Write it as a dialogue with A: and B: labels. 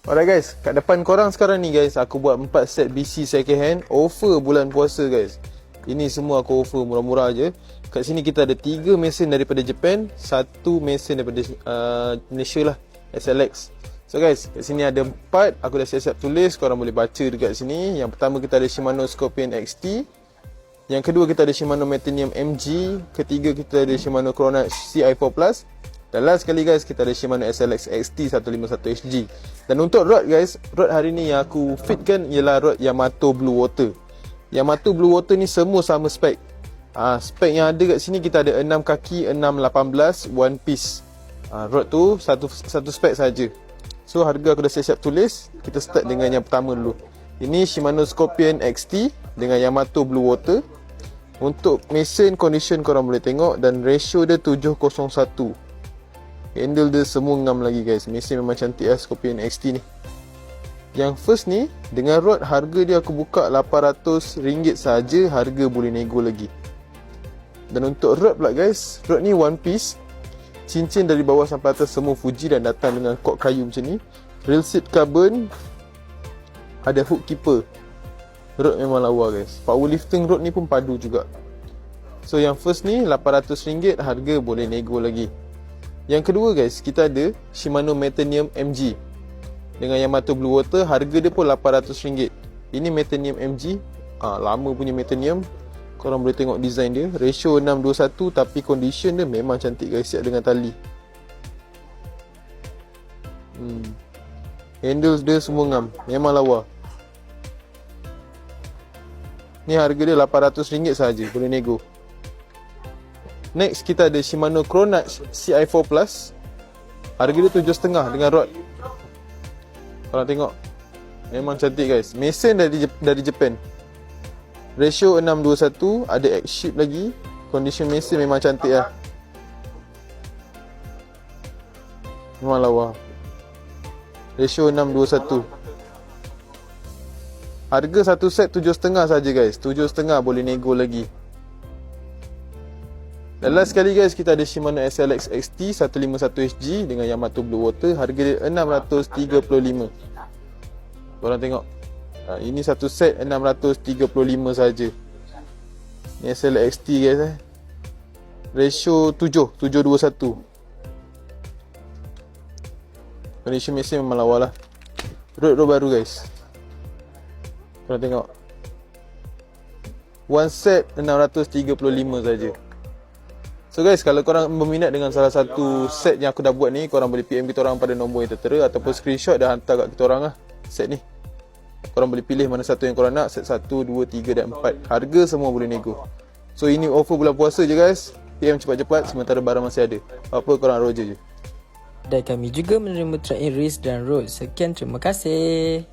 A: Alright guys, kat depan korang sekarang ni guys, aku buat 4 set BC second hand offer bulan puasa guys. Ini semua aku offer murah-murah je. Kat sini kita ada 3 mesin daripada Japan, 1 mesin daripada Malaysia lah, SLX. So guys, kat sini ada 4, aku dah siap-siap tulis, korang boleh baca dekat sini. Yang pertama kita ada Shimano Scorpion XT. Yang kedua kita ada Shimano Metanium MG. Ketiga kita ada Shimano Chronax CI4 Plus. Dan last sekali guys, kita ada Shimano SLX XT 151HG. Dan untuk rod guys, rod hari ni yang aku fitkan ialah rod Yamato Blue Water. Yamato Blue Water ni semua sama spek. Spek yang ada kat sini kita ada 6 kaki, 618 one piece. Rod tu satu spek saja. So harga aku dah siap-siap tulis. Kita start dengan yang pertama dulu. Ini Shimano Scorpion XT dengan Yamato Blue Water. Untuk mesin condition korang boleh tengok, dan ratio dia 701. Handle dia semua ngam lagi guys. Mesin memang cantik lah Scorpion XT ni. Yang first ni, dengan rod harga dia aku buka RM800 saja. Harga boleh nego lagi. Dan untuk rod pula guys, rod ni one piece. Cincin dari bawah sampai atas semua Fuji dan datang dengan kok kayu macam ni. Rail seat carbon. Ada hook keeper. Rod memang lawa guys. Powerlifting rod ni pun padu juga. So yang first ni RM800, harga boleh nego lagi. Yang kedua guys, kita ada Shimano Metanium MG dengan Yamato Blue Water. Harga dia pun RM800. Ini Metanium MG, lama punya Metanium. Korang boleh tengok design dia. Ratio 6:1, tapi condition dia memang cantik guys, siap dengan tali. Handles dia semua ngam, memang lawa. Ni harga dia RM800 saja, boleh nego. Next kita ada Shimano Chronax CI4 Plus. Harga dia 7.5 dengan rod. Korang tengok, memang cantik guys. Mesin dari Japan. Ratio 6:1, ada X ship lagi. Condition mesin memang cantik lah. Memang lawa. Ratio 6:1. Harga satu set 7.5 saja guys. 7.5 boleh nego lagi. Dan last sekali guys, kita ada Shimano SLX XT 151HG dengan Yamato Blue Water. Harga dia RM635. Korang tengok, ini satu set RM635 saja. Ni SLX XT guys. Ratio 7:21. Condition mesin memang lawa lah. Rod baru guys. Korang tengok, one set RM635 saja. So guys, kalau korang berminat dengan salah satu set yang aku dah buat ni, korang boleh PM kita orang pada nombor yang tertera, ataupun screenshot dah hantar kat kita orang lah set ni. Korang boleh pilih mana satu yang korang nak, set 1, 2, 3 dan 4. Harga semua boleh nego. So ini offer bulan puasa je guys. PM cepat-cepat sementara barang masih ada. Apa korang roger je.
B: Dan kami juga menerima track in race dan road. Sekian, terima kasih.